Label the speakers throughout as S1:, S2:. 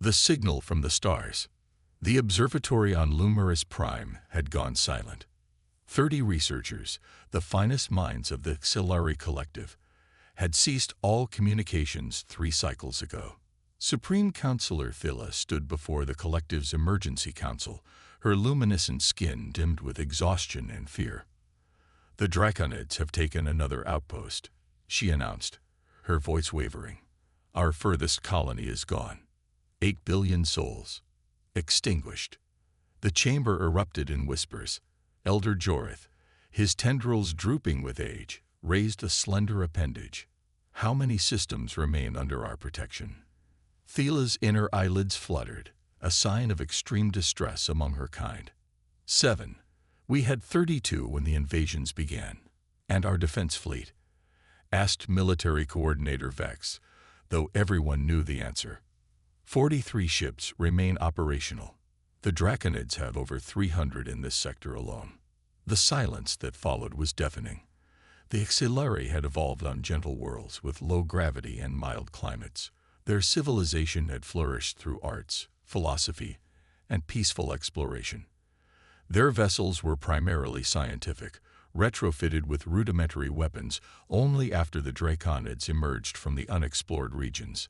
S1: The signal from the stars. The observatory on Immerse Prime had gone silent. 30 researchers, the finest minds of the HFY Collective, had ceased all communications 3 cycles ago. Supreme Counselor Thila stood before the Collective's Emergency Council, her luminescent skin dimmed with exhaustion and fear. "The Draconids have taken another outpost," she announced, her voice wavering. "Our furthest colony is gone. 8 billion souls. Extinguished." The chamber erupted in whispers. Elder Jorith, his tendrils drooping with age, raised a slender appendage. "How many systems remain under our protection?" Thila's inner eyelids fluttered, a sign of extreme distress among her kind. 7. "We had 32 when the invasions began." "And our defense fleet?" asked Military Coordinator Vex, though everyone knew the answer. 43 ships remain operational. The Draconids have over 300 in this sector alone. The silence that followed was deafening. The HFY had evolved on gentle worlds with low gravity and mild climates. Their civilization had flourished through arts, philosophy, and peaceful exploration. Their vessels were primarily scientific, retrofitted with rudimentary weapons only after the Draconids emerged from the unexplored regions.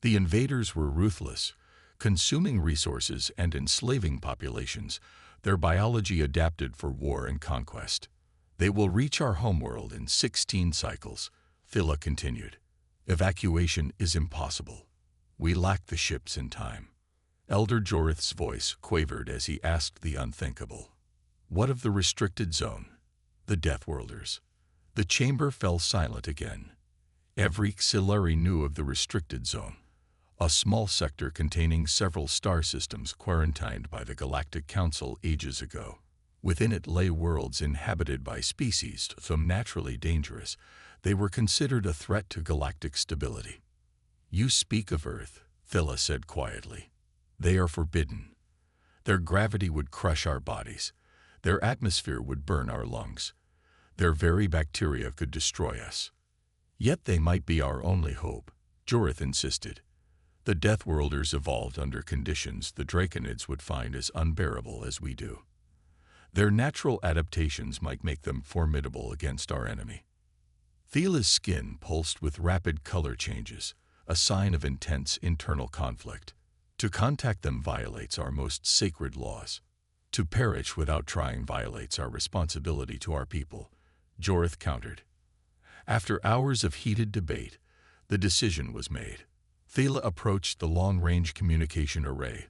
S1: The invaders were ruthless, consuming resources and enslaving populations, their biology adapted for war and conquest. "They will reach our homeworld in 16 cycles," Thila continued. "Evacuation is impossible. We lack the ships and time." Elder Jorith's voice quavered as he asked the unthinkable. "What of the restricted zone? The Deathworlders?" The chamber fell silent again. Every HFY knew of the restricted zone, a small sector containing several star systems quarantined by the Galactic Council ages ago. Within it lay worlds inhabited by species so naturally dangerous they were considered a threat to galactic stability. "You speak of Earth," Thila said quietly. "They are forbidden. Their gravity would crush our bodies. Their atmosphere would burn our lungs. Their very bacteria could destroy us." "Yet they might be our only hope," Jorith insisted. "The Deathworlders evolved under conditions the Draconids would find as unbearable as we do. Their natural adaptations might make them formidable against our enemy." Thila's skin pulsed with rapid color changes, a sign of intense internal conflict. "To contact them violates our most sacred laws. To perish without trying violates our responsibility to our people," Jorith countered. After hours of heated debate, the decision was made. Thila approached the long-range communication array,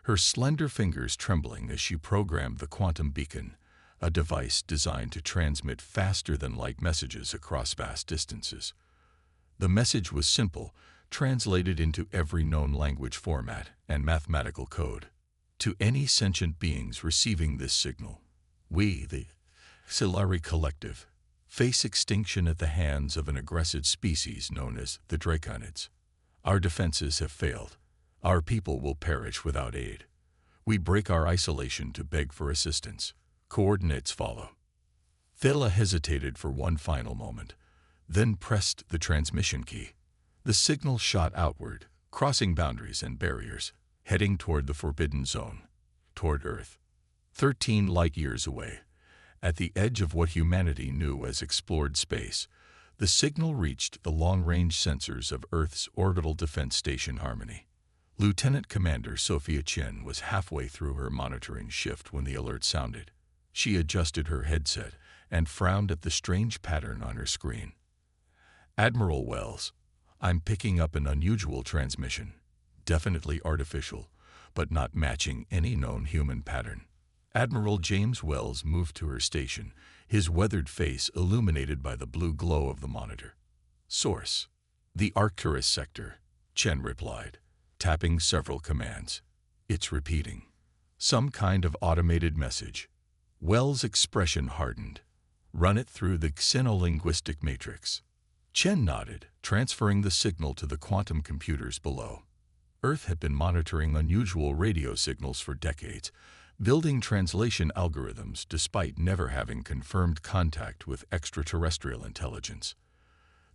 S1: her slender fingers trembling as she programmed the quantum beacon, a device designed to transmit faster-than-light messages across vast distances. The message was simple, translated into every known language format and mathematical code. "To any sentient beings receiving this signal, we, the HFY Collective, face extinction at the hands of an aggressive species known as the Draconids. Our defenses have failed. Our people will perish without aid. We break our isolation to beg for assistance. Coordinates follow." Thila hesitated for one final moment, then pressed the transmission key. The signal shot outward, crossing boundaries and barriers, heading toward the Forbidden Zone, toward Earth. 13 light-years away, at the edge of what humanity knew as explored space, the signal reached the long-range sensors of Earth's Orbital Defense Station Harmony. Lieutenant Commander Sophia Chen was halfway through her monitoring shift when the alert sounded. She adjusted her headset and frowned at the strange pattern on her screen. "Admiral Wells, I'm picking up an unusual transmission. Definitely artificial, but not matching any known human pattern." Admiral James Wells moved to her station, his weathered face illuminated by the blue glow of the monitor. "Source: the Arcturus sector," Chen replied, tapping several commands. "It's repeating. Some kind of automated message." Wells' expression hardened. "Run it through the xenolinguistic matrix." Chen nodded, transferring the signal to the quantum computers below. Earth had been monitoring unusual radio signals for decades, building translation algorithms despite never having confirmed contact with extraterrestrial intelligence.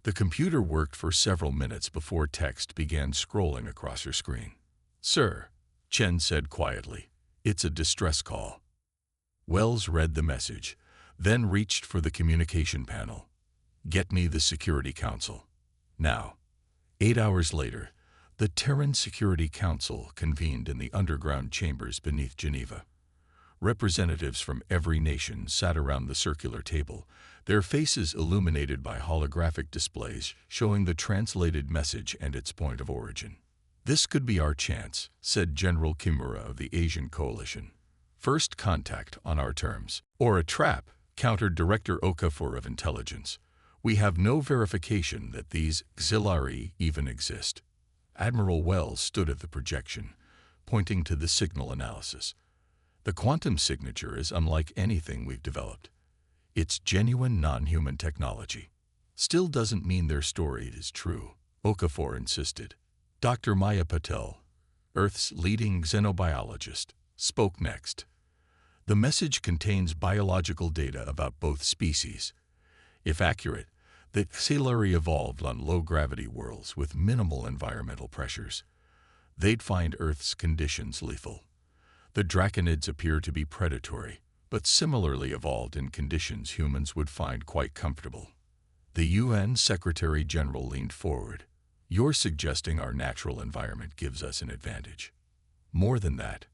S1: The computer worked for several minutes before text began scrolling across her screen. "Sir," Chen said quietly, "it's a distress call." Wells read the message, then reached for the communication panel. "Get me the Security Council. Now." 8 hours later, the Terran Security Council convened in the underground chambers beneath Geneva. Representatives from every nation sat around the circular table, their faces illuminated by holographic displays showing the translated message and its point of origin. "This could be our chance," said General Kimura of the Asian Coalition. "First contact on our terms." "Or a trap," countered Director Okafor of Intelligence. "We have no verification that these auxiliary even exist." Admiral Wells stood at the projection, pointing to the signal analysis. "The quantum signature is unlike anything we've developed. It's genuine non-human technology." "Still doesn't mean their story is true," Okafor insisted. Dr. Maya Patel, Earth's leading xenobiologist, spoke next. "The message contains biological data about both species. If accurate, the auxiliary evolved on low-gravity worlds with minimal environmental pressures. They'd find Earth's conditions lethal. The draconids appear to be predatory, but similarly evolved in conditions humans would find quite comfortable." The UN Secretary General leaned forward. "You're suggesting our natural environment gives us an advantage." "More than that,"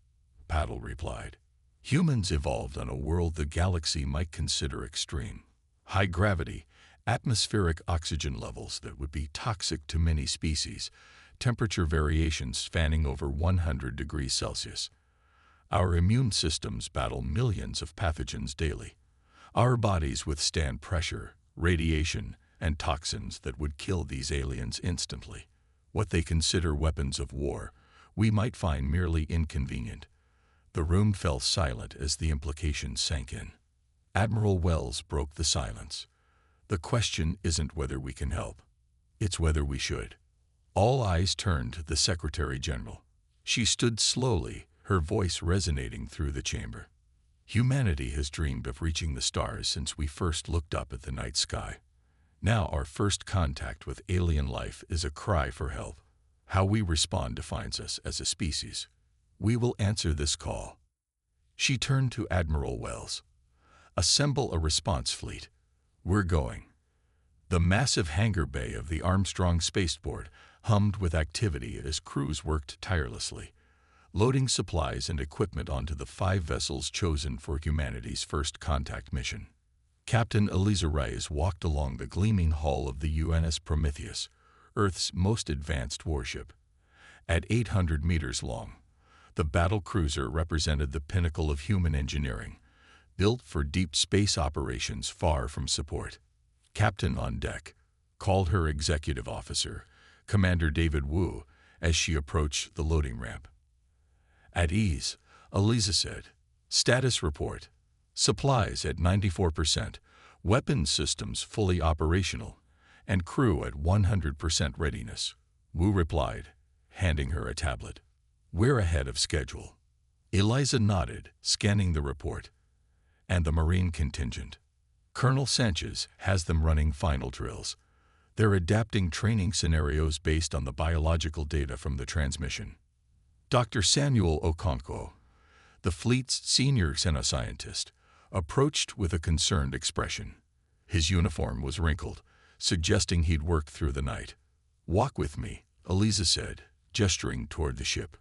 S1: Patel replied. "Humans evolved on a world the galaxy might consider extreme. High gravity, atmospheric oxygen levels that would be toxic to many species, temperature variations spanning over 100 degrees Celsius. Our immune systems battle millions of pathogens daily. Our bodies withstand pressure, radiation, and toxins that would kill these aliens instantly. What they consider weapons of war, we might find merely inconvenient." The room fell silent as the implications sank in. Admiral Wells broke the silence. "The question isn't whether we can help. It's whether we should." All eyes turned to the Secretary General. She stood slowly, her voice resonating through the chamber. "Humanity has dreamed of reaching the stars since we first looked up at the night sky. Now our first contact with alien life is a cry for help. How we respond defines us as a species. We will answer this call." She turned to Admiral Wells. "Assemble a response fleet. We're going." The massive hangar bay of the Armstrong spaceport hummed with activity as crews worked tirelessly, loading supplies and equipment onto the 5 vessels chosen for humanity's first contact mission. Captain Eliza Reyes walked along the gleaming hull of the UNS Prometheus, Earth's most advanced warship. At 800 meters long, the battle cruiser represented the pinnacle of human engineering, built for deep space operations far from support. "Captain on deck," called her executive officer, Commander David Wu, as she approached the loading ramp. "At ease," Eliza said. "Status report. Supplies at 94%, weapons systems fully operational, and crew at 100% readiness." Wu replied, handing her a tablet. "We're ahead of schedule." Eliza nodded, scanning the report. "And the Marine contingent?" "Colonel Sanchez has them running final drills. They're adapting training scenarios based on the biological data from the transmission." Dr. Samuel Okonkwo, the fleet's senior xenoscientist, approached with a concerned expression. His uniform was wrinkled, suggesting he'd worked through the night. "Walk with me," Eliza said, gesturing toward the ship.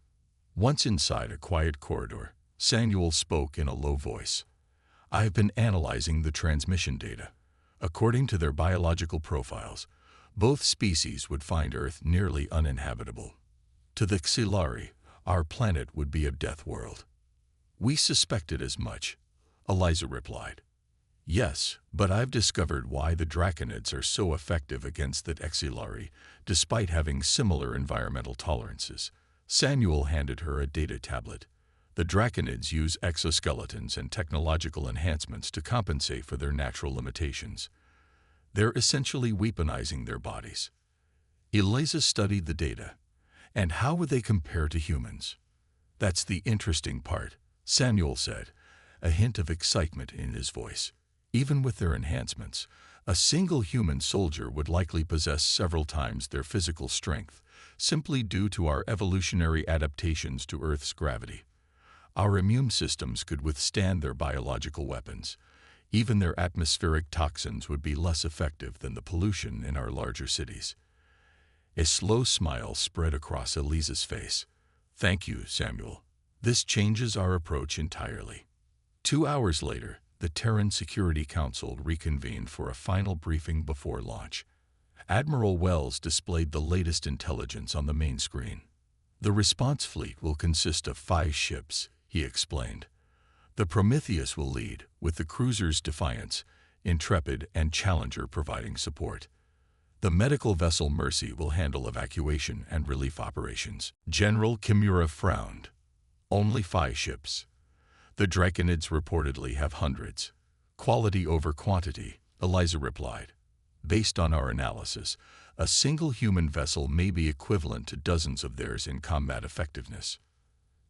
S1: Once inside a quiet corridor, Samuel spoke in a low voice. "I've been analyzing the transmission data. According to their biological profiles, both species would find Earth nearly uninhabitable. To the Xilari, our planet would be a death world." "We suspected as much," Eliza replied. "Yes, but I've discovered why the draconids are so effective against the Xilari, despite having similar environmental tolerances." Samuel handed her a data tablet. "The draconids use exoskeletons and technological enhancements to compensate for their natural limitations. They're essentially weaponizing their bodies." Eliza studied the data. "And how would they compare to humans?" "That's the interesting part," Samuel said, a hint of excitement in his voice. "Even with their enhancements, a single human soldier would likely possess several times their physical strength, simply due to our evolutionary adaptations to Earth's gravity. Our immune systems could withstand their biological weapons. Even their atmospheric toxins would be less effective than the pollution in our larger cities. A slow smile spread across Eliza's face. "Thank you, Samuel. This changes our approach entirely." 2 hours later, the Terran Security Council reconvened for a final briefing before launch. Admiral Wells displayed the latest intelligence on the main screen. "The response fleet will consist of 5 ships," he explained. "The Prometheus will lead, with the cruisers Defiance, Intrepid, and Challenger providing support. The medical vessel Mercy will handle evacuation and relief operations." General Kimura frowned. "Only 5 ships. The Draconids reportedly have hundreds." "Quality over quantity," Eliza replied. "Based on our analysis, a single human vessel may be equivalent to dozens of theirs in combat effectiveness."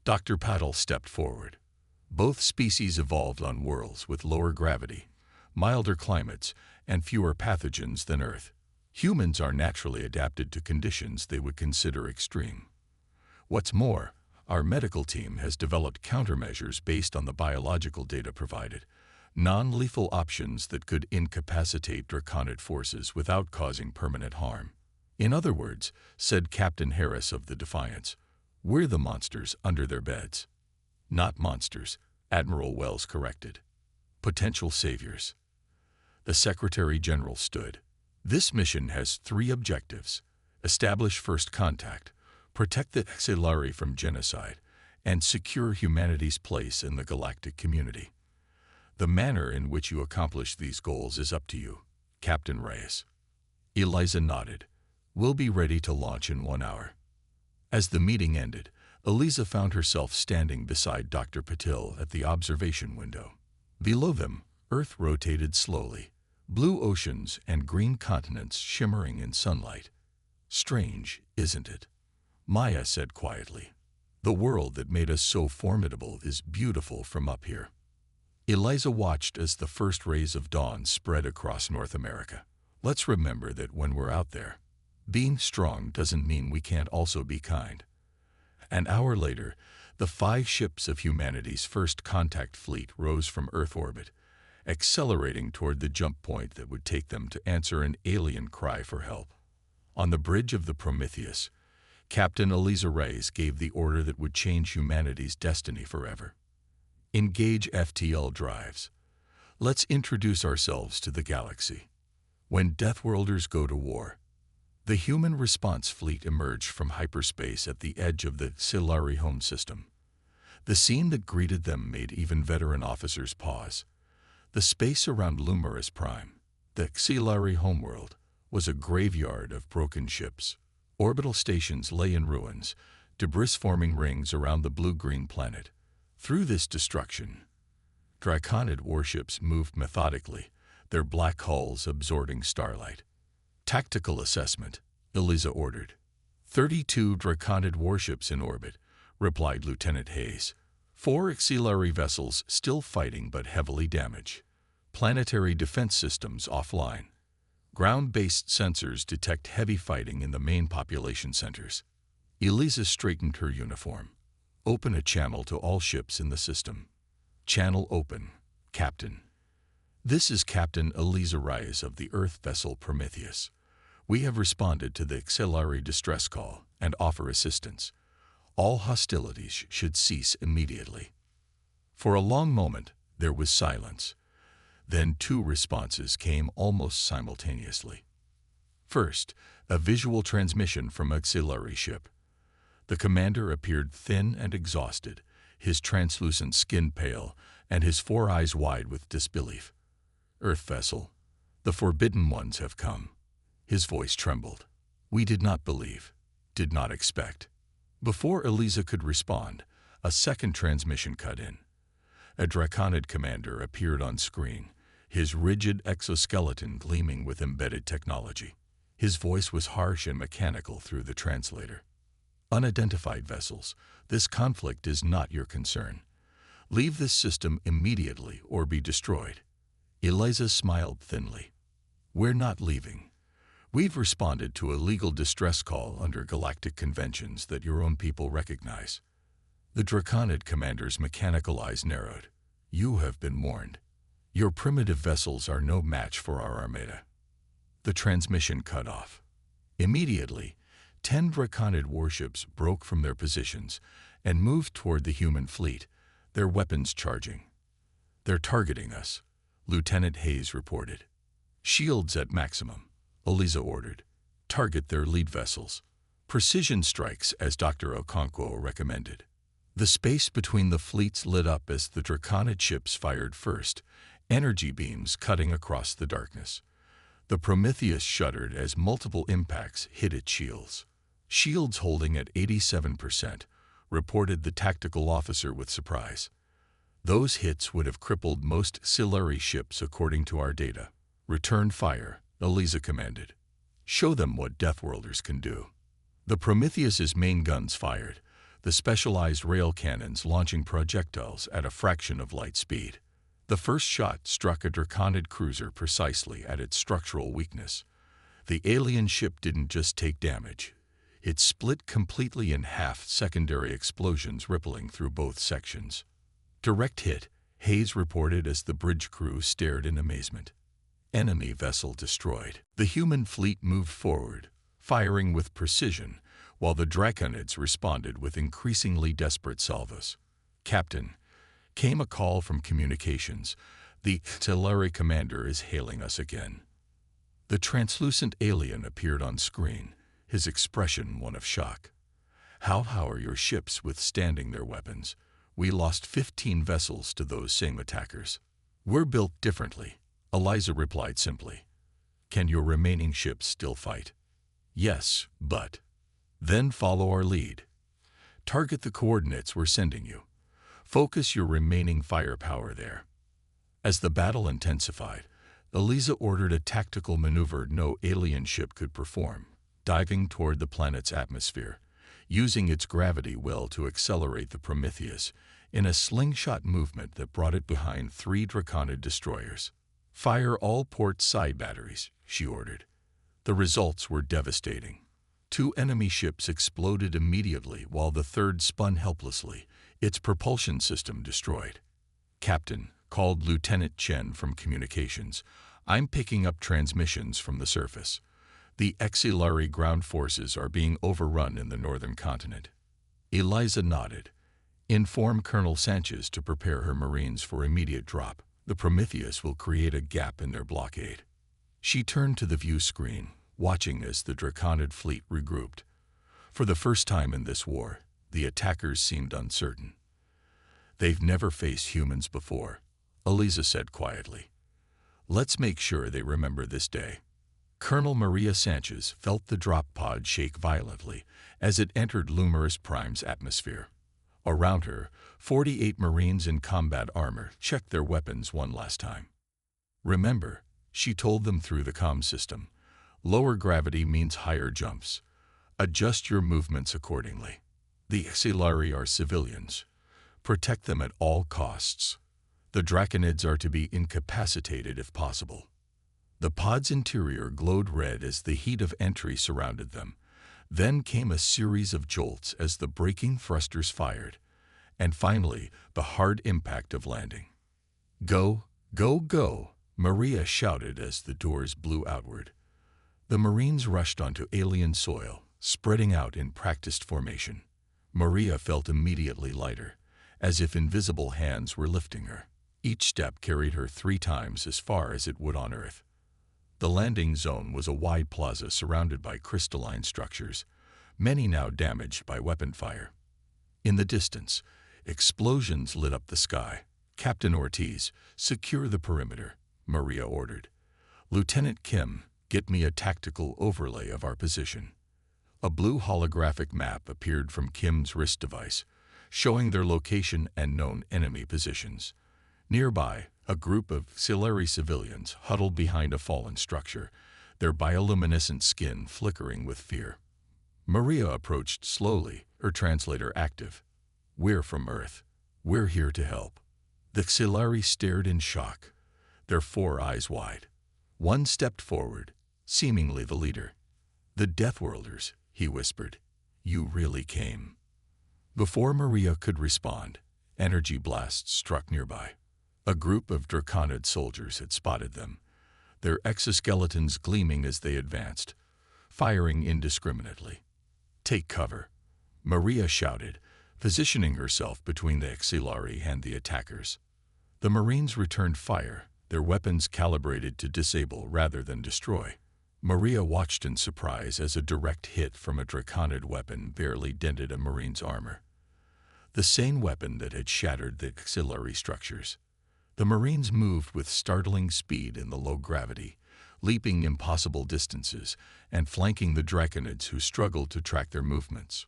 S1: Dr. Patel stepped forward. "Both species evolved on worlds with lower gravity, milder climates, and fewer pathogens than Earth. Humans are naturally adapted to conditions they would consider extreme. What's more, our medical team has developed countermeasures based on the biological data provided, non-lethal options that could incapacitate Draconid forces without causing permanent harm. In other words," said Captain Harris of the Defiance, "we're the monsters under their beds." "Not monsters," Admiral Wells corrected. "Potential saviors." The Secretary General stood. "This mission has 3 objectives: establish first contact, protect the Xelari from genocide, and secure humanity's place in the galactic community. The manner in which you accomplish these goals is up to you, Captain Reyes." Eliza nodded. "We'll be ready to launch in 1 hour." As the meeting ended, Eliza found herself standing beside Dr. Patil at the observation window. Below them, Earth rotated slowly, blue oceans and green continents shimmering in sunlight. "Strange, isn't it?" Maya said quietly. "The world that made us so formidable is beautiful from up here." Eliza watched as the first rays of dawn spread across North America. "Let's remember that when we're out there, being strong doesn't mean we can't also be kind." An hour later, the 5 ships of humanity's first contact fleet rose from Earth orbit, accelerating toward the jump point that would take them to answer an alien cry for help. On the bridge of the Prometheus, Captain Eliza Reyes gave the order that would change humanity's destiny forever. "Engage FTL drives. Let's introduce ourselves to the galaxy. When Deathworlders go to war." The human response fleet emerged from hyperspace at the edge of the Xelari home system. The scene that greeted them made even veteran officers pause. The space around Lumerus Prime, the Xelari homeworld, was a graveyard of broken ships. Orbital stations lay in ruins, debris-forming rings around the blue-green planet. Through this destruction, Draconid warships moved methodically, their black hulls absorbing starlight. "Tactical assessment," Eliza ordered. 32 Draconid warships in orbit," replied Lieutenant Hayes. 4 Xelari vessels still fighting but heavily damaged. Planetary defense systems offline. Ground-based sensors detect heavy fighting in the main population centers. Eliza straightened her uniform. "Open a channel to all ships in the system." "Channel open, Captain." "This is Captain Eliza Reyes of the Earth vessel Prometheus. We have responded to the Xelari distress call and offer assistance. All hostilities should cease immediately." For a long moment, there was silence. Then 2 responses came almost simultaneously. First, a visual transmission from a Xelari ship. The commander appeared thin and exhausted, his translucent skin pale, and his 4 eyes wide with disbelief. "Earth vessel, the Forbidden Ones have come." His voice trembled. "We did not believe, did not expect." Before Eliza could respond, a second transmission cut in. A Draconid commander appeared on screen, his rigid exoskeleton gleaming with embedded technology. His voice was harsh and mechanical through the translator. "Unidentified vessels, this conflict is not your concern. Leave this system immediately or be destroyed." Eliza smiled thinly. "We're not leaving. We've responded to a legal distress call under galactic conventions that your own people recognize. The Draconid commander's mechanical eyes narrowed. You have been warned. Your primitive vessels are no match for our armada. The transmission cut off. Immediately, 10 Draconid warships broke from their positions and moved toward the human fleet, their weapons charging. They're targeting us, Lieutenant Hayes reported. Shields at maximum, Eliza ordered. Target their lead vessels. Precision strikes, as Dr. Okonkwo recommended. The space between the fleets lit up as the Draconid ships fired first, energy beams cutting across the darkness. The Prometheus shuddered as multiple impacts hit its shields. Shields holding at 87%, reported the tactical officer with surprise. Those hits would have crippled most Siluri ships according to our data. Return fire, Eliza commanded. Show them what Deathworlders can do. The Prometheus's main guns fired, the specialized rail cannons launching projectiles at a fraction of light speed. The first shot struck a Draconid cruiser precisely at its structural weakness. The alien ship didn't just take damage. It split completely in half, secondary explosions rippling through both sections. Direct hit, Hayes reported as the bridge crew stared in amazement. Enemy vessel destroyed. The human fleet moved forward, firing with precision, while the Draconids responded with increasingly desperate salvos. Captain, came a call from communications. The Siluri commander is hailing us again. The translucent alien appeared on screen, his expression one of shock. How are your ships withstanding their weapons? We lost 15 vessels to those same attackers. We're built differently, Eliza replied simply. Can your remaining ships still fight? Yes, but... Then follow our lead. Target the coordinates we're sending you. Focus your remaining firepower there. As the battle intensified, Eliza ordered a tactical maneuver no alien ship could perform, diving toward the planet's atmosphere, using its gravity well to accelerate the Prometheus in a slingshot movement that brought it behind 3 Draconid destroyers. Fire all port side batteries, she ordered. The results were devastating. 2 enemy ships exploded immediately while the third spun helplessly, its propulsion system destroyed. Captain, called Lieutenant Chen from communications, I'm picking up transmissions from the surface. The Siluri ground forces are being overrun in the northern continent. Eliza nodded. Inform Colonel Sanchez to prepare her Marines for immediate drop. The Prometheus will create a gap in their blockade. She turned to the view screen, watching as the Draconid fleet regrouped. For the first time in this war, the attackers seemed uncertain. They've never faced humans before, Eliza said quietly. Let's make sure they remember this day. Colonel Maria Sanchez felt the drop pod shake violently as it entered Lumurus Prime's atmosphere. Around her, 48 Marines in combat armor checked their weapons one last time. Remember, she told them through the comm system, lower gravity means higher jumps. Adjust your movements accordingly. The Siluri are civilians. Protect them at all costs. The Draconids are to be incapacitated if possible. The pod's interior glowed red as the heat of entry surrounded them. Then came a series of jolts as the braking thrusters fired, and finally the hard impact of landing. Go, go, go, Maria shouted as the doors blew outward. The Marines rushed onto alien soil, spreading out in practiced formation. Maria felt immediately lighter, as if invisible hands were lifting her. Each step carried her 3 times as far as it would on Earth. The landing zone was a wide plaza surrounded by crystalline structures, many now damaged by weapon fire. In the distance, explosions lit up the sky. Captain Ortiz, secure the perimeter, Maria ordered. Lieutenant Kim, get me a tactical overlay of our position. A blue holographic map appeared from Kim's wrist device, showing their location and known enemy positions. Nearby, a group of Siluri civilians huddled behind a fallen structure, their bioluminescent skin flickering with fear. Maria approached slowly, her translator active. We're from Earth. We're here to help. The Siluri stared in shock, their 4 eyes wide. One stepped forward, seemingly the leader. "The Deathworlders," he whispered. "You really came." Before Maria could respond, energy blasts struck nearby. A group of Draconid soldiers had spotted them, their exoskeletons gleaming as they advanced, firing indiscriminately. "Take cover," Maria shouted, positioning herself between the Xilari and the attackers. The Marines returned fire, their weapons calibrated to disable rather than destroy. Maria watched in surprise as a direct hit from a Draconid weapon barely dented a Marine's armor. The same weapon that had shattered the Xilari structures. The Marines moved with startling speed in the low gravity, leaping impossible distances and flanking the Draconids who struggled to track their movements.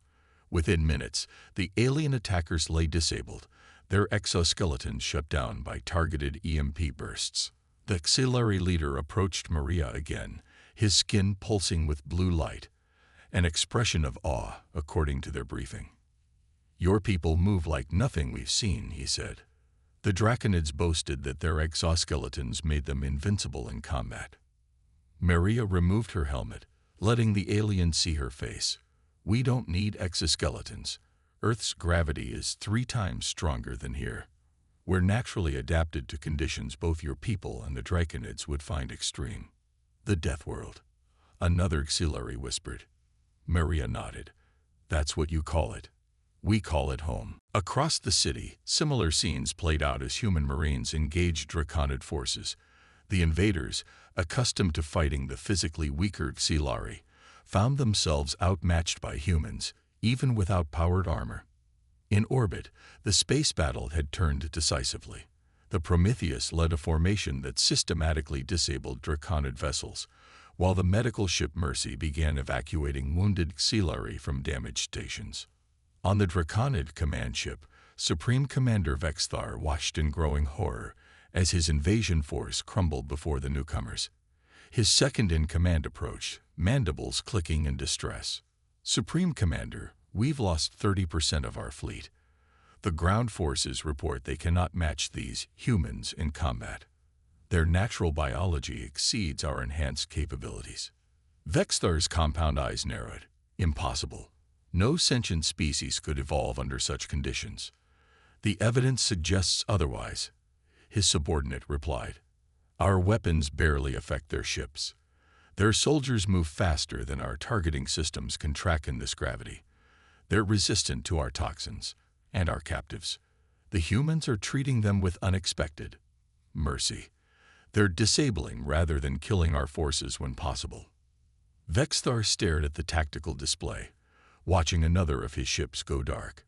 S1: Within minutes, the alien attackers lay disabled, their exoskeletons shut down by targeted EMP bursts. The Xilari leader approached Maria again, his skin pulsing with blue light, an expression of awe, according to their briefing. "Your people move like nothing we've seen," he said. The Draconids boasted that their exoskeletons made them invincible in combat. Maria removed her helmet, letting the alien see her face. "We don't need exoskeletons. Earth's gravity is 3 times stronger than here. We're naturally adapted to conditions both your people and the Draconids would find extreme." "The Death World," another Xilari whispered. Maria nodded. "That's what you call it. We call it home." Across the city, similar scenes played out as human Marines engaged Draconid forces. The invaders, accustomed to fighting the physically weaker Xilari, found themselves outmatched by humans, even without powered armor. In orbit, the space battle had turned decisively. The Prometheus led a formation that systematically disabled Draconid vessels, while the medical ship Mercy began evacuating wounded Xilari from damaged stations. On the Draconid command ship, Supreme Commander Vexthar watched in growing horror as his invasion force crumbled before the newcomers. His second-in-command approached, mandibles clicking in distress. "Supreme Commander, we've lost 30% of our fleet. The ground forces report they cannot match these humans in combat. Their natural biology exceeds our enhanced capabilities." Vexthar's compound eyes narrowed. "Impossible. No sentient species could evolve under such conditions. The evidence suggests otherwise," his subordinate replied. "Our weapons barely affect their ships. Their soldiers move faster than our targeting systems can track in this gravity. They're resistant to our toxins and our captives. The humans are treating them with unexpected mercy. They're disabling rather than killing our forces when possible." Vexthar stared at the tactical display, watching another of his ships go dark.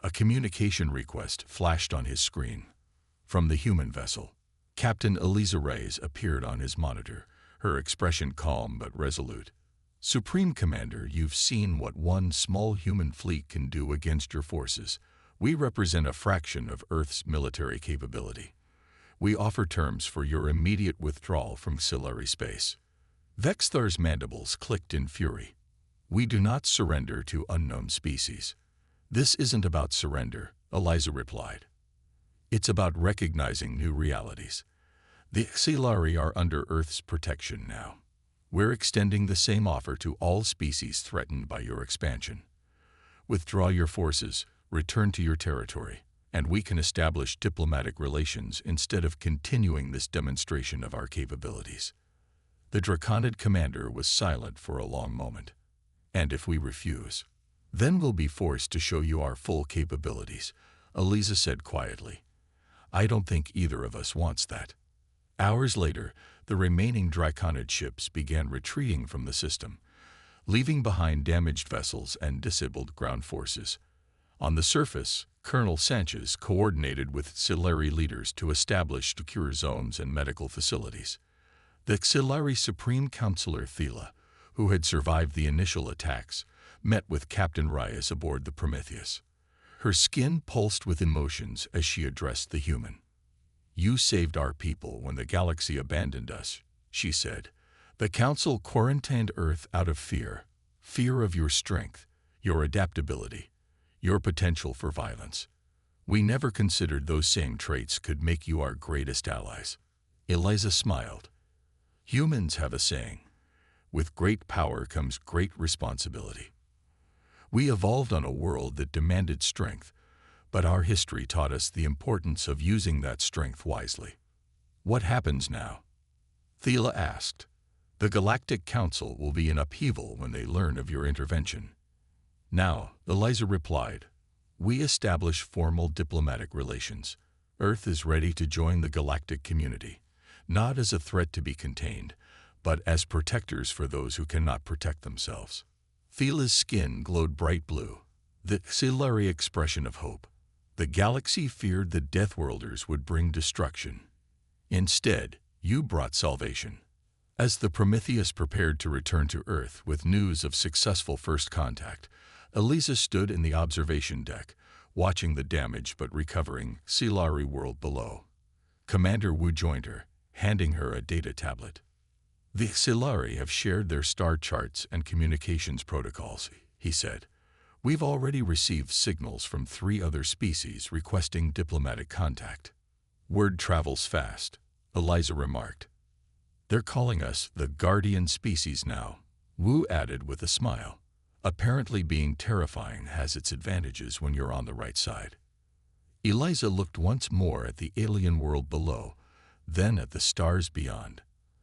S1: A communication request flashed on his screen. From the human vessel, Captain Eliza Reyes appeared on his monitor, her expression calm but resolute. "Supreme Commander, you've seen what one small human fleet can do against your forces. We represent a fraction of Earth's military capability. We offer terms for your immediate withdrawal from Xilari space." Vexthar's mandibles clicked in fury. "We do not surrender to unknown species." "This isn't about surrender," Eliza replied. "It's about recognizing new realities. The Xilari are under Earth's protection now. We're extending the same offer to all species threatened by your expansion. Withdraw your forces, return to your territory, and we can establish diplomatic relations instead of continuing this demonstration of our capabilities." The Draconid commander was silent for a long moment. "And if we refuse, then we'll be forced to show you our full capabilities," Eliza said quietly. "I don't think either of us wants that." Hours later, the remaining Draconid ships began retreating from the system, leaving behind damaged vessels and disabled ground forces. On the surface, Colonel Sanchez coordinated with Xilari leaders to establish secure zones and medical facilities. The Xilari Supreme Counselor Thela, who had survived the initial attacks, met with Captain Reyes aboard the Prometheus. Her skin pulsed with emotions as she addressed the human. "You saved our people when the galaxy abandoned us," she said. "The Council quarantined Earth out of fear of your strength, your adaptability, your potential for violence. We never considered those same traits could make you our greatest allies." Eliza smiled. "Humans have a saying, With great power comes great responsibility. We evolved on a world that demanded strength, but our history taught us the importance of using that strength wisely. What happens now? Thela asked. The Galactic Council will be in upheaval when they learn of your intervention. Now, Eliza replied, we establish formal diplomatic relations. Earth is ready to join the galactic community, not as a threat to be contained, but as protectors for those who cannot protect themselves. Thela's skin glowed bright blue, the Xilari expression of hope. The galaxy feared the Deathworlders would bring destruction. Instead, you brought salvation. As the Prometheus prepared to return to Earth with news of successful first contact, Eliza stood in the observation deck, watching the damaged but recovering Xilari world below. Commander Wu joined her, handing her a data tablet. The Xilari have shared their star charts and communications protocols, he said. We've already received signals from 3 other species requesting diplomatic contact. Word travels fast, Eliza remarked. They're calling us the Guardian species now, Wu added with a smile. Apparently being terrifying has its advantages when you're on the right side. Eliza looked once more at the alien world below, then at the stars beyond.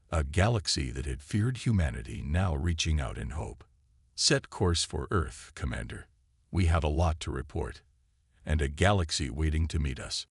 S1: A galaxy that had feared humanity now reaching out in hope. Set course for Earth, Commander. We have a lot to report, and a galaxy waiting to meet us.